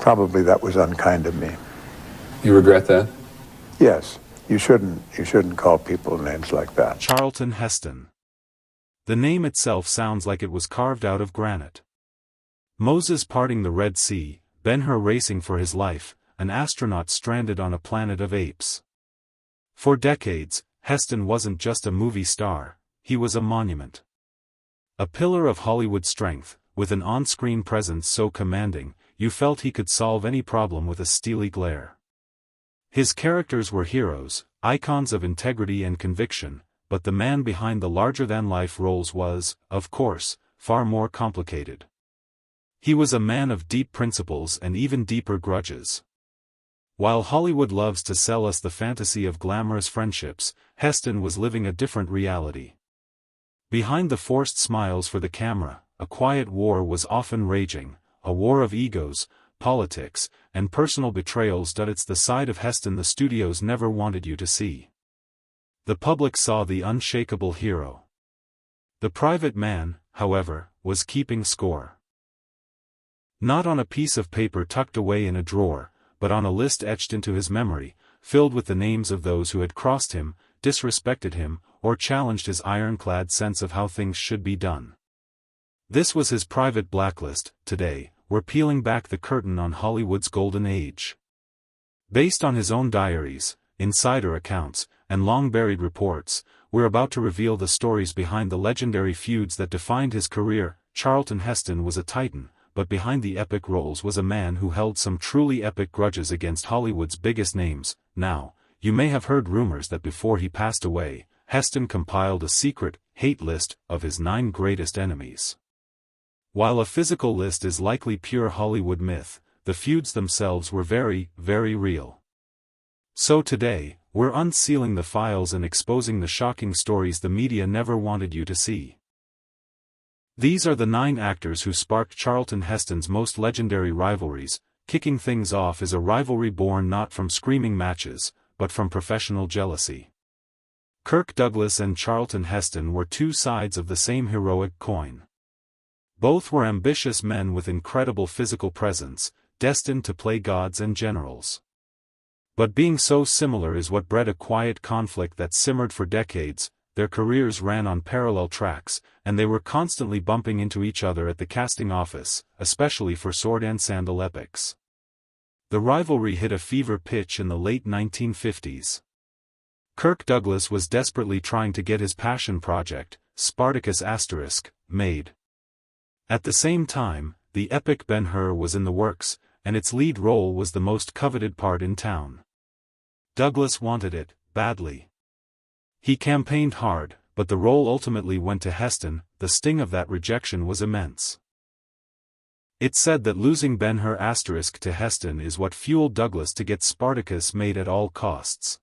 Probably that was unkind of me. You regret that? Yes, you shouldn't call people names like that. Charlton Heston. The name itself sounds like it was carved out of granite. Moses parting the Red Sea, Ben-Hur racing for his life, an astronaut stranded on a planet of apes. For decades, Heston wasn't just a movie star, he was a monument. A pillar of Hollywood strength, with an on-screen presence so commanding, you felt he could solve any problem with a steely glare. His characters were heroes, icons of integrity and conviction, but the man behind the larger-than-life roles was, of course, far more complicated. He was a man of deep principles and even deeper grudges. While Hollywood loves to sell us the fantasy of glamorous friendships, Heston was living a different reality. Behind the forced smiles for the camera, a quiet war was often raging, a war of egos, politics, and personal betrayals. It's the side of Heston the studios never wanted you to see. The public saw the unshakable hero. The private man, however, was keeping score. Not on a piece of paper tucked away in a drawer, but on a list etched into his memory, filled with the names of those who had crossed him, disrespected him, or challenged his ironclad sense of how things should be done. This was his private blacklist. Today, we're peeling back the curtain on Hollywood's golden age. Based on his own diaries, insider accounts, and long-buried reports, we're about to reveal the stories behind the legendary feuds that defined his career. Charlton Heston was a titan, but behind the epic roles was a man who held some truly epic grudges against Hollywood's biggest names. Now, you may have heard rumors that before he passed away, Heston compiled a secret hate list of his 9 greatest enemies. While a physical list is likely pure Hollywood myth, the feuds themselves were very, very real. So today, we're unsealing the files and exposing the shocking stories the media never wanted you to see. These are the 9 actors who sparked Charlton Heston's most legendary rivalries. Kicking things off is a rivalry born not from screaming matches, but from professional jealousy. Kirk Douglas and Charlton Heston were 2 sides of the same heroic coin. Both were ambitious men with incredible physical presence, destined to play gods and generals. But being so similar is what bred a quiet conflict that simmered for decades. Their careers ran on parallel tracks, and they were constantly bumping into each other at the casting office, especially for sword and sandal epics. The rivalry hit a fever pitch in the late 1950s. Kirk Douglas was desperately trying to get his passion project, Spartacus*, made. At the same time, the epic Ben-Hur was in the works, and its lead role was the most coveted part in town. Douglas wanted it, badly. He campaigned hard, but the role ultimately went to Heston. The sting of that rejection was immense. It's said that losing Ben-Hur * to Heston is what fueled Douglas to get Spartacus made at all costs.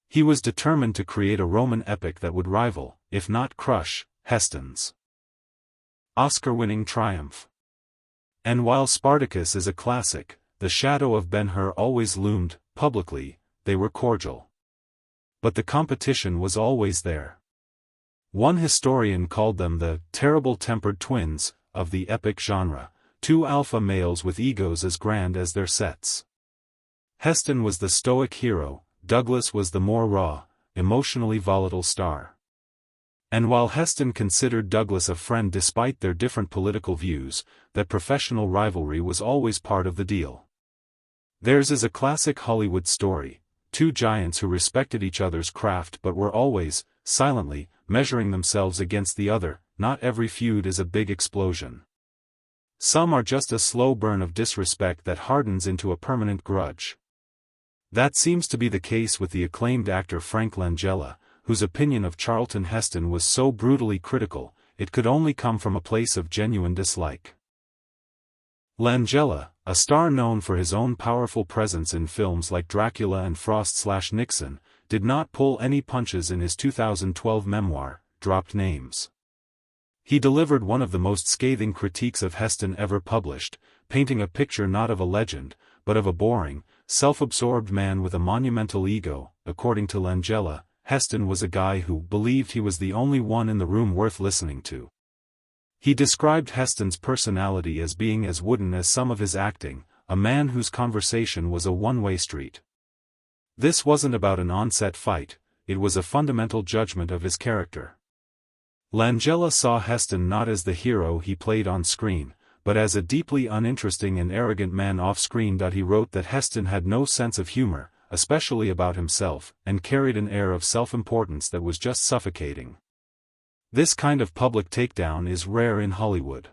He was determined to create a Roman epic that would rival, if not crush, Heston's Oscar-winning triumph. And while Spartacus is a classic, the shadow of Ben-Hur always loomed. Publicly, they were cordial. But the competition was always there. One historian called them the terrible-tempered twins of the epic genre, 2 alpha males with egos as grand as their sets. Heston was the stoic hero, Douglas was the more raw, emotionally volatile star. And while Heston considered Douglas a friend despite their different political views, that professional rivalry was always part of the deal. Theirs is a classic Hollywood story, 2 giants who respected each other's craft but were always, silently, measuring themselves against the other. Not every feud is a big explosion. Some are just a slow burn of disrespect that hardens into a permanent grudge. That seems to be the case with the acclaimed actor Frank Langella, whose opinion of Charlton Heston was so brutally critical, it could only come from a place of genuine dislike. Langella, a star known for his own powerful presence in films like Dracula and Frost/Nixon, did not pull any punches in his 2012 memoir, Dropped Names. He delivered one of the most scathing critiques of Heston ever published, painting a picture not of a legend, but of a boring, self-absorbed man with a monumental ego. According to Langella, Heston was a guy who believed he was the only one in the room worth listening to. He described Heston's personality as being as wooden as some of his acting, a man whose conversation was a one-way street. This wasn't about an on-set fight, it was a fundamental judgment of his character. Langella saw Heston not as the hero he played on screen, but as a deeply uninteresting and arrogant man off-screen. He wrote that Heston had no sense of humor, especially about himself, and carried an air of self-importance that was just suffocating. This kind of public takedown is rare in Hollywood.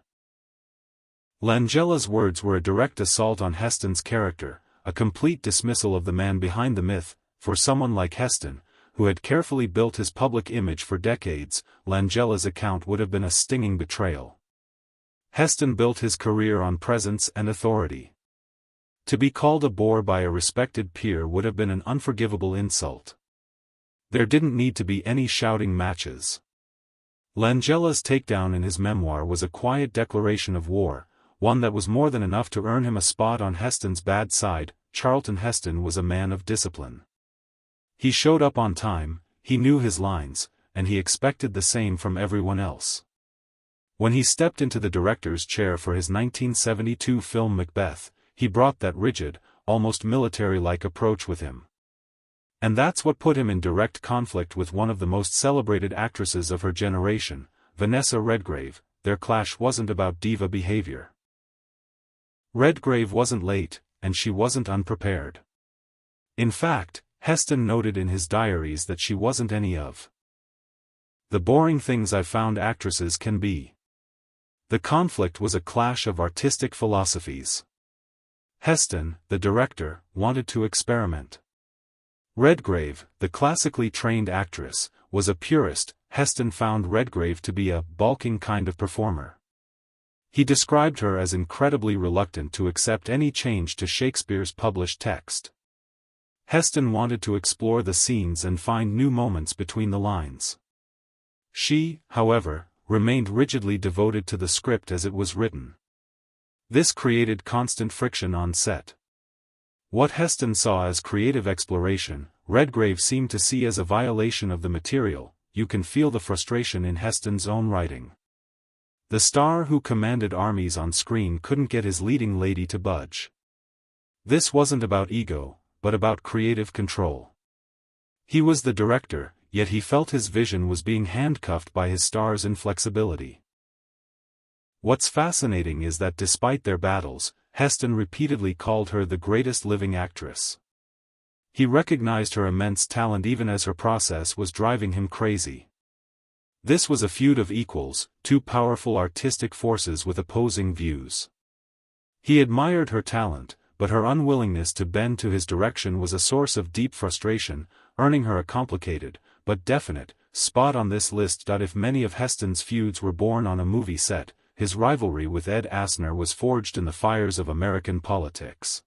Langella's words were a direct assault on Heston's character, a complete dismissal of the man behind the myth. For someone like Heston, who had carefully built his public image for decades, Langella's account would have been a stinging betrayal. Heston built his career on presence and authority. To be called a bore by a respected peer would have been an unforgivable insult. There didn't need to be any shouting matches. Langella's takedown in his memoir was a quiet declaration of war, one that was more than enough to earn him a spot on Heston's bad side. Charlton Heston was a man of discipline. He showed up on time, he knew his lines, and he expected the same from everyone else. When he stepped into the director's chair for his 1972 film Macbeth, he brought that rigid, almost military-like approach with him. And that's what put him in direct conflict with one of the most celebrated actresses of her generation, Vanessa Redgrave. Their clash wasn't about diva behavior. Redgrave wasn't late, and she wasn't unprepared. In fact, Heston noted in his diaries that she wasn't any of the boring things I've found actresses can be. The conflict was a clash of artistic philosophies. Heston, the director, wanted to experiment. Redgrave, the classically trained actress, was a purist. Heston found Redgrave to be a balking kind of performer. He described her as incredibly reluctant to accept any change to Shakespeare's published text. Heston wanted to explore the scenes and find new moments between the lines. She, however, remained rigidly devoted to the script as it was written. This created constant friction on set. What Heston saw as creative exploration, Redgrave seemed to see as a violation of the material. You can feel the frustration in Heston's own writing. The star who commanded armies on screen couldn't get his leading lady to budge. This wasn't about ego, but about creative control. He was the director, yet he felt his vision was being handcuffed by his star's inflexibility. What's fascinating is that despite their battles, Heston repeatedly called her the greatest living actress. He recognized her immense talent even as her process was driving him crazy. This was a feud of equals, two powerful artistic forces with opposing views. He admired her talent, but her unwillingness to bend to his direction was a source of deep frustration, earning her a complicated, but definite, spot on this list. If many of Heston's feuds were born on a movie set, his rivalry with Ed Asner was forged in the fires of American politics.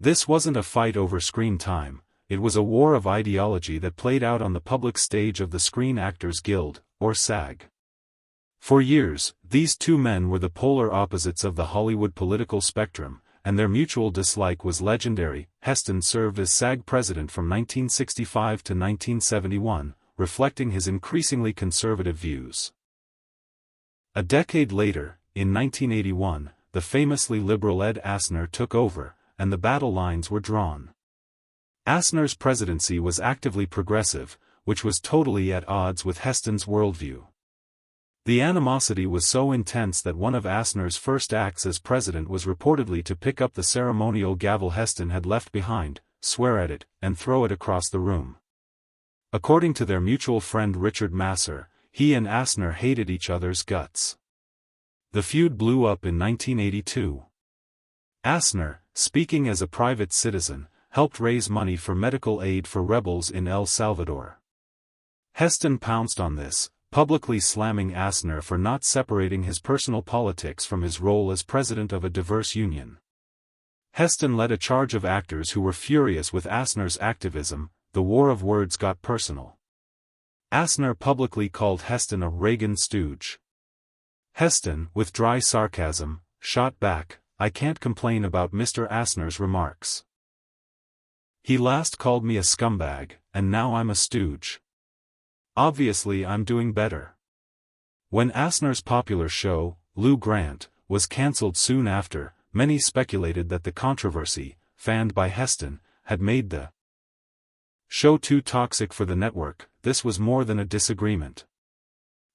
This wasn't a fight over screen time, it was a war of ideology that played out on the public stage of the Screen Actors Guild, or SAG. For years, these two men were the polar opposites of the Hollywood political spectrum, and their mutual dislike was legendary. Heston served as SAG president from 1965 to 1971, reflecting his increasingly conservative views. A decade later, in 1981, the famously liberal Ed Asner took over, and the battle lines were drawn. Asner's presidency was actively progressive, which was totally at odds with Heston's worldview. The animosity was so intense that one of Asner's first acts as president was reportedly to pick up the ceremonial gavel Heston had left behind, swear at it, and throw it across the room. According to their mutual friend Richard Masur, he and Asner hated each other's guts. The feud blew up in 1982. Asner, speaking as a private citizen, helped raise money for medical aid for rebels in El Salvador. Heston pounced on this, publicly slamming Asner for not separating his personal politics from his role as president of a diverse union. Heston led a charge of actors who were furious with Asner's activism. The war of words got personal. Asner publicly called Heston a Reagan stooge. Heston, with dry sarcasm, shot back, "I can't complain about Mr. Asner's remarks. He last called me a scumbag, and now I'm a stooge. Obviously I'm doing better." When Asner's popular show, Lou Grant, was cancelled soon after, many speculated that the controversy, fanned by Heston, had made the show too toxic for the network. This was more than a disagreement.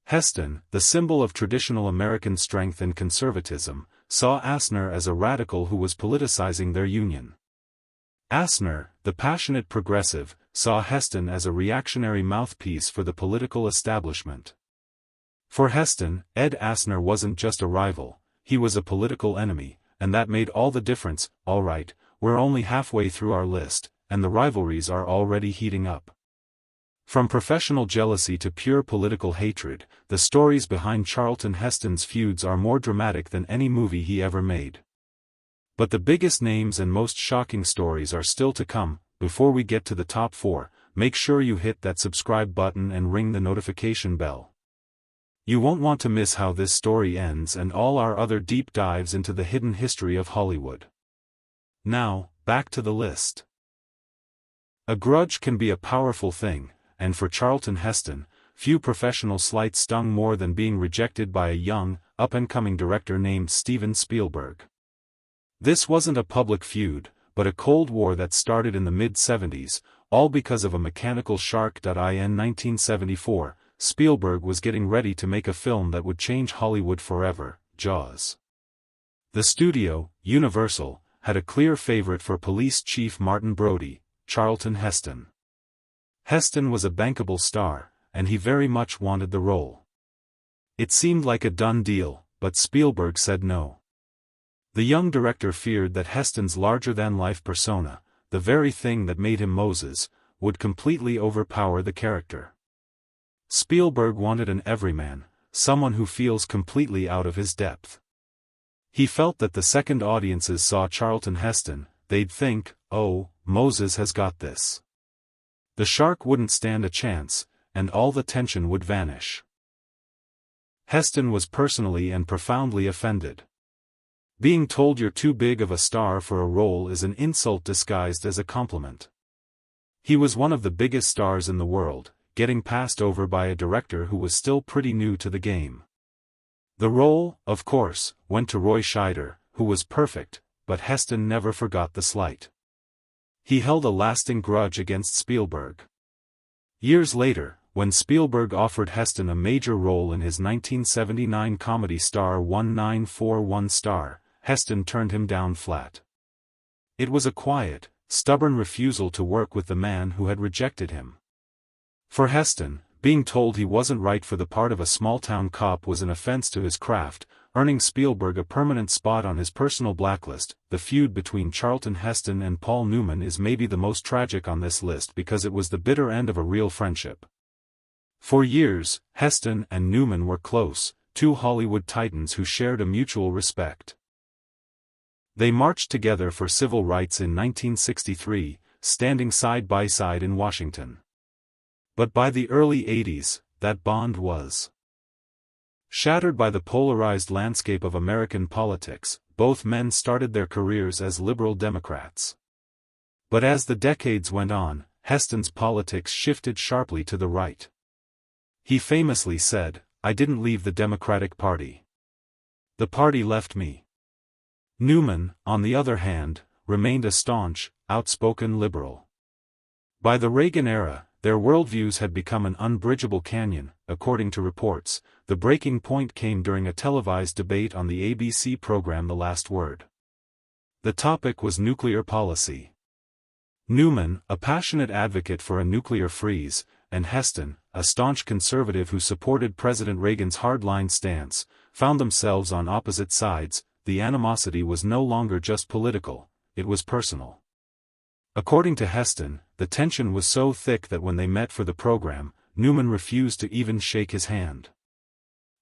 Heston, the symbol of traditional American strength and conservatism, saw Asner as a radical who was politicizing their union. Asner, the passionate progressive, saw Heston as a reactionary mouthpiece for the political establishment. For Heston, Ed Asner wasn't just a rival, he was a political enemy, and that made all the difference. All right, we're only halfway through our list, and the rivalries are already heating up. From professional jealousy to pure political hatred, the stories behind Charlton Heston's feuds are more dramatic than any movie he ever made. But the biggest names and most shocking stories are still to come. Before we get to the top 4, make sure you hit that subscribe button and ring the notification bell. You won't want to miss how this story ends and all our other deep dives into the hidden history of Hollywood. Now, back to the list. A grudge can be a powerful thing, and for Charlton Heston, few professional slights stung more than being rejected by a young, up-and-coming director named Steven Spielberg. This wasn't a public feud, but a Cold War that started in the mid-70s, all because of a mechanical shark. In 1974, Spielberg was getting ready to make a film that would change Hollywood forever, Jaws. The studio, Universal, had a clear favorite for police chief Martin Brody, Charlton Heston. Heston was a bankable star, and he very much wanted the role. It seemed like a done deal, but Spielberg said no. The young director feared that Heston's larger-than-life persona, the very thing that made him Moses, would completely overpower the character. Spielberg wanted an everyman, someone who feels completely out of his depth. He felt that the second audiences saw Charlton Heston, they'd think, "Oh, Moses has got this." The shark wouldn't stand a chance, and all the tension would vanish. Heston was personally and profoundly offended. Being told you're too big of a star for a role is an insult disguised as a compliment. He was one of the biggest stars in the world, getting passed over by a director who was still pretty new to the game. The role, of course, went to Roy Scheider, who was perfect, but Heston never forgot the slight. He held a lasting grudge against Spielberg. Years later, when Spielberg offered Heston a major role in his 1979 comedy Star 1941 Star, Heston turned him down flat. It was a quiet, stubborn refusal to work with the man who had rejected him. For Heston, being told he wasn't right for the part of a small-town cop was an offense to his craft, earning Spielberg a permanent spot on his personal blacklist. The feud between Charlton Heston and Paul Newman is maybe the most tragic on this list because it was the bitter end of a real friendship. For years, Heston and Newman were close, two Hollywood titans who shared a mutual respect. They marched together for civil rights in 1963, standing side by side in Washington. But by the early 80s, that bond was shattered by the polarized landscape of American politics. Both men started their careers as liberal Democrats. But as the decades went on, Heston's politics shifted sharply to the right. He famously said, "I didn't leave the Democratic Party. The party left me." Newman, on the other hand, remained a staunch, outspoken liberal. By the Reagan era, their worldviews had become an unbridgeable canyon. According to reports, the breaking point came during a televised debate on the ABC program The Last Word. The topic was nuclear policy. Newman, a passionate advocate for a nuclear freeze, and Heston, a staunch conservative who supported President Reagan's hardline stance, found themselves on opposite sides. The animosity was no longer just political, it was personal. According to Heston, the tension was so thick that when they met for the program, Newman refused to even shake his hand.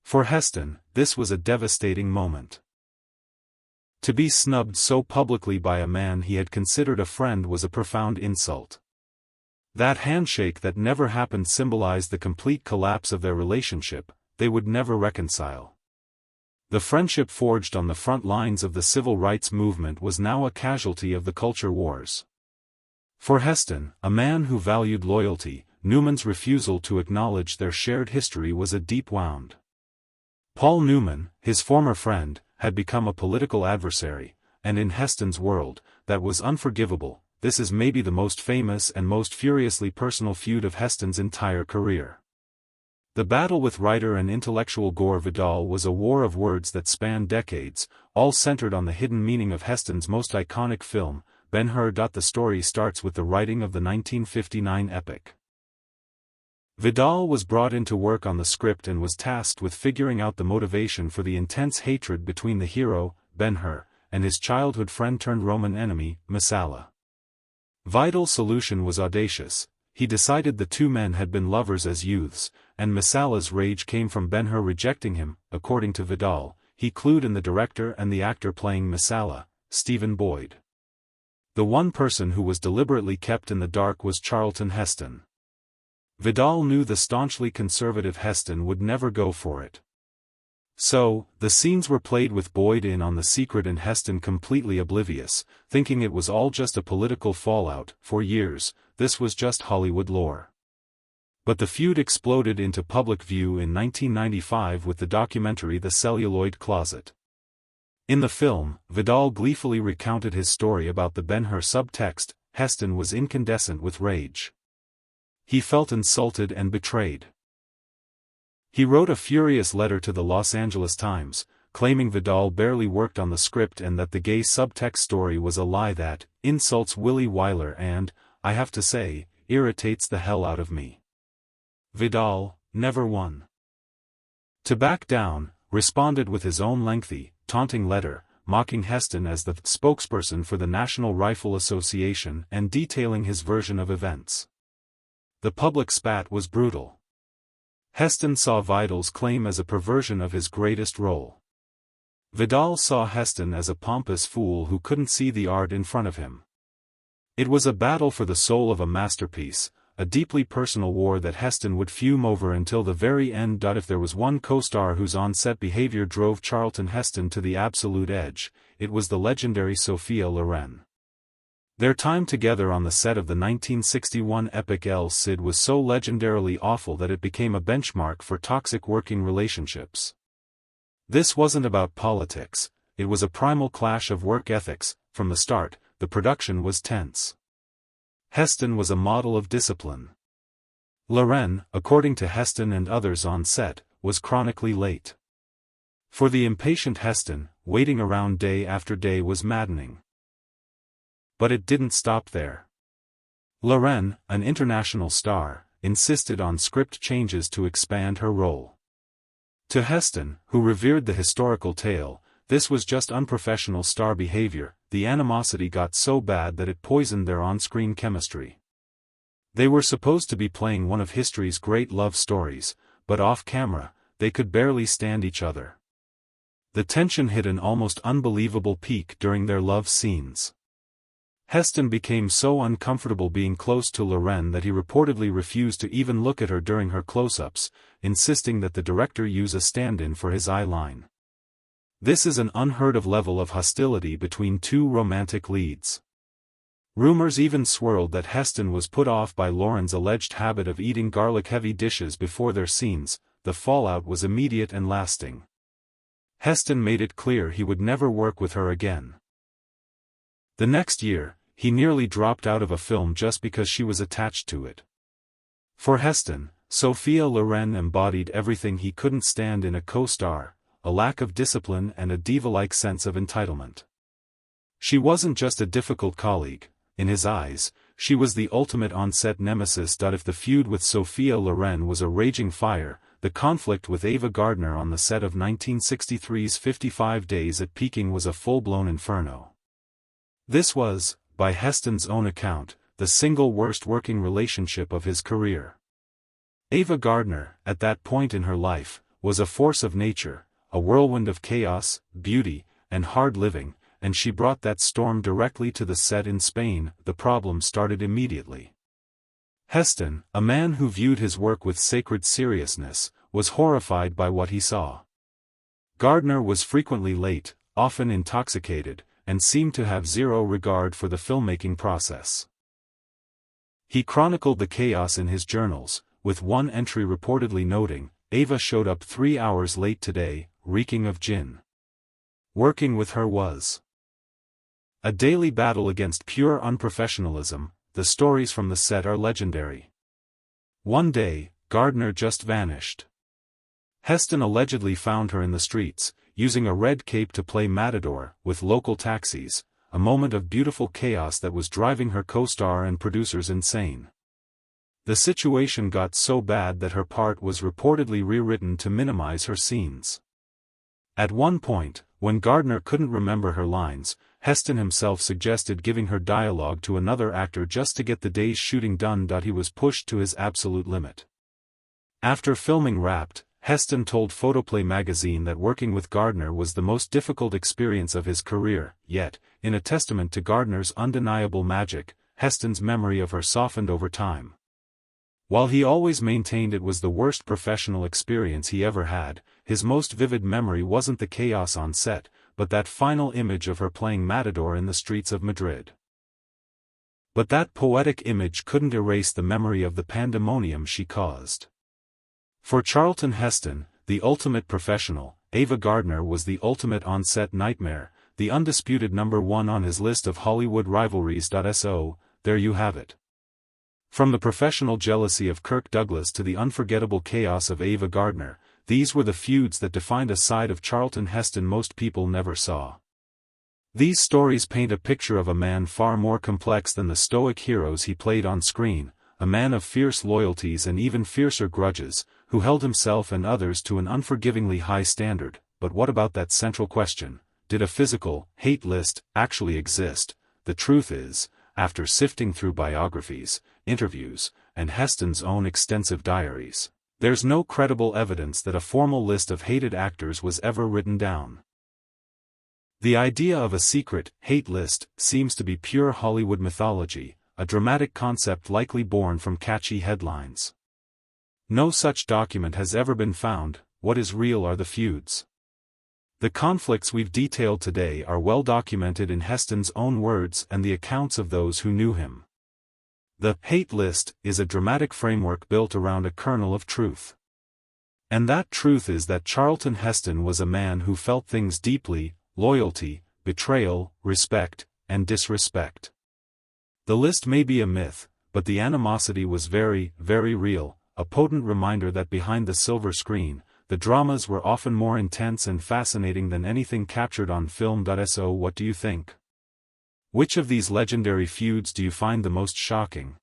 For Heston, this was a devastating moment. To be snubbed so publicly by a man he had considered a friend was a profound insult. That handshake that never happened symbolized the complete collapse of their relationship. They would never reconcile. The friendship forged on the front lines of the civil rights movement was now a casualty of the culture wars. For Heston, a man who valued loyalty, Newman's refusal to acknowledge their shared history was a deep wound. Paul Newman, his former friend, had become a political adversary, and in Heston's world, that was unforgivable. This is maybe the most famous and most furiously personal feud of Heston's entire career. The battle with writer and intellectual Gore Vidal was a war of words that spanned decades, all centered on the hidden meaning of Heston's most iconic film, Ben-Hur. The story starts with the writing of the 1959 epic. Vidal was brought in to work on the script and was tasked with figuring out the motivation for the intense hatred between the hero, Ben-Hur, and his childhood friend-turned-Roman enemy, Messala. Vidal's solution was audacious. He decided the two men had been lovers as youths, and Messala's rage came from Ben-Hur rejecting him. According to Vidal, he clued in the director and the actor playing Messala, Stephen Boyd. The one person who was deliberately kept in the dark was Charlton Heston. Vidal knew the staunchly conservative Heston would never go for it. So, the scenes were played with Boyd in on the secret and Heston completely oblivious, thinking it was all just a political fallout. For years, this was just Hollywood lore. But the feud exploded into public view in 1995 with the documentary The Celluloid Closet. In the film, Vidal gleefully recounted his story about the Ben-Hur subtext. Heston was incandescent with rage. He felt insulted and betrayed. He wrote a furious letter to the Los Angeles Times, claiming Vidal barely worked on the script and that the gay subtext story was a lie that insults Willy Wyler and, I have to say, irritates the hell out of me. Vidal, never one to back down, responded with his own lengthy, taunting letter, mocking Heston as the spokesperson for the National Rifle Association and detailing his version of events. The public spat was brutal. Heston saw Vidal's claim as a perversion of his greatest role. Vidal saw Heston as a pompous fool who couldn't see the art in front of him. It was a battle for the soul of a masterpiece, a deeply personal war that Heston would fume over until the very end. If there was one co-star whose on-set behavior drove Charlton Heston to the absolute edge, it was the legendary Sophia Loren. Their time together on the set of the 1961 epic El Cid was so legendarily awful that it became a benchmark for toxic working relationships. This wasn't about politics, it was a primal clash of work ethics. From the start, the production was tense. Heston was a model of discipline. Loren, according to Heston and others on set, was chronically late. For the impatient Heston, waiting around day after day was maddening. But it didn't stop there. Loren, an international star, insisted on script changes to expand her role. To Heston, who revered the historical tale, this was just unprofessional star behavior. The animosity got so bad that it poisoned their on-screen chemistry. They were supposed to be playing one of history's great love stories, but off-camera, they could barely stand each other. The tension hit an almost unbelievable peak during their love scenes. Heston became so uncomfortable being close to Loren that he reportedly refused to even look at her during her close-ups, insisting that the director use a stand-in for his eye line. This is an unheard-of level of hostility between two romantic leads. Rumors even swirled that Heston was put off by Loren's alleged habit of eating garlic-heavy dishes before their scenes. The fallout was immediate and lasting. Heston made it clear he would never work with her again. The next year, he nearly dropped out of a film just because she was attached to it. For Heston, Sophia Loren embodied everything he couldn't stand in a co-star: a lack of discipline and a diva-like sense of entitlement. She wasn't just a difficult colleague, in his eyes, she was the ultimate on-set nemesis. If the feud with Sophia Loren was a raging fire, the conflict with Ava Gardner on the set of 1963's 55 Days at Peking was a full-blown inferno. This was, by Heston's own account, the single worst working relationship of his career. Ava Gardner, at that point in her life, was a force of nature, a whirlwind of chaos, beauty, and hard living, and she brought that storm directly to the set in Spain. The problem started immediately. Heston, a man who viewed his work with sacred seriousness, was horrified by what he saw. Gardner was frequently late, often intoxicated, and seemed to have zero regard for the filmmaking process. He chronicled the chaos in his journals, with one entry reportedly noting, "Ava showed up 3 hours late today, reeking of gin. Working with her was A daily battle against pure unprofessionalism, the stories from the set are legendary. One day, Gardner just vanished. Heston allegedly found her in the streets, using a red cape to play matador with local taxis, a moment of beautiful chaos that was driving her co-star and producers insane. The situation got so bad that her part was reportedly rewritten to minimize her scenes. At one point, when Gardner couldn't remember her lines, Heston himself suggested giving her dialogue to another actor just to get the day's shooting done. He was pushed to his absolute limit. After filming wrapped, Heston told Photoplay magazine that working with Gardner was the most difficult experience of his career, yet, in a testament to Gardner's undeniable magic, Heston's memory of her softened over time. While he always maintained it was the worst professional experience he ever had, his most vivid memory wasn't the chaos on set, but that final image of her playing matador in the streets of Madrid. But that poetic image couldn't erase the memory of the pandemonium she caused. For Charlton Heston, the ultimate professional, Ava Gardner was the ultimate on-set nightmare, the undisputed #1 on his list of Hollywood rivalries. So, there you have it. From the professional jealousy of Kirk Douglas to the unforgettable chaos of Ava Gardner, these were the feuds that defined a side of Charlton Heston most people never saw. These stories paint a picture of a man far more complex than the stoic heroes he played on screen, a man of fierce loyalties and even fiercer grudges, who held himself and others to an unforgivingly high standard. But what about that central question? Did a physical hate list actually exist? The truth is, after sifting through biographies, interviews, and Heston's own extensive diaries, there's no credible evidence that a formal list of hated actors was ever written down. The idea of a secret hate list seems to be pure Hollywood mythology, a dramatic concept likely born from catchy headlines. No such document has ever been found. What is real are the feuds. The conflicts we've detailed today are well documented in Heston's own words and the accounts of those who knew him. The hate list is a dramatic framework built around a kernel of truth. And that truth is that Charlton Heston was a man who felt things deeply: loyalty, betrayal, respect, and disrespect. The list may be a myth, but the animosity was very, very real, a potent reminder that behind the silver screen, the dramas were often more intense and fascinating than anything captured on film. So what do you think? Which of these legendary feuds do you find the most shocking?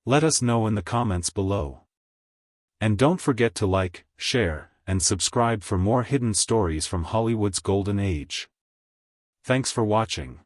Let us know in the comments below. And don't forget to like, share, and subscribe for more hidden stories from Hollywood's golden age. Thanks for watching.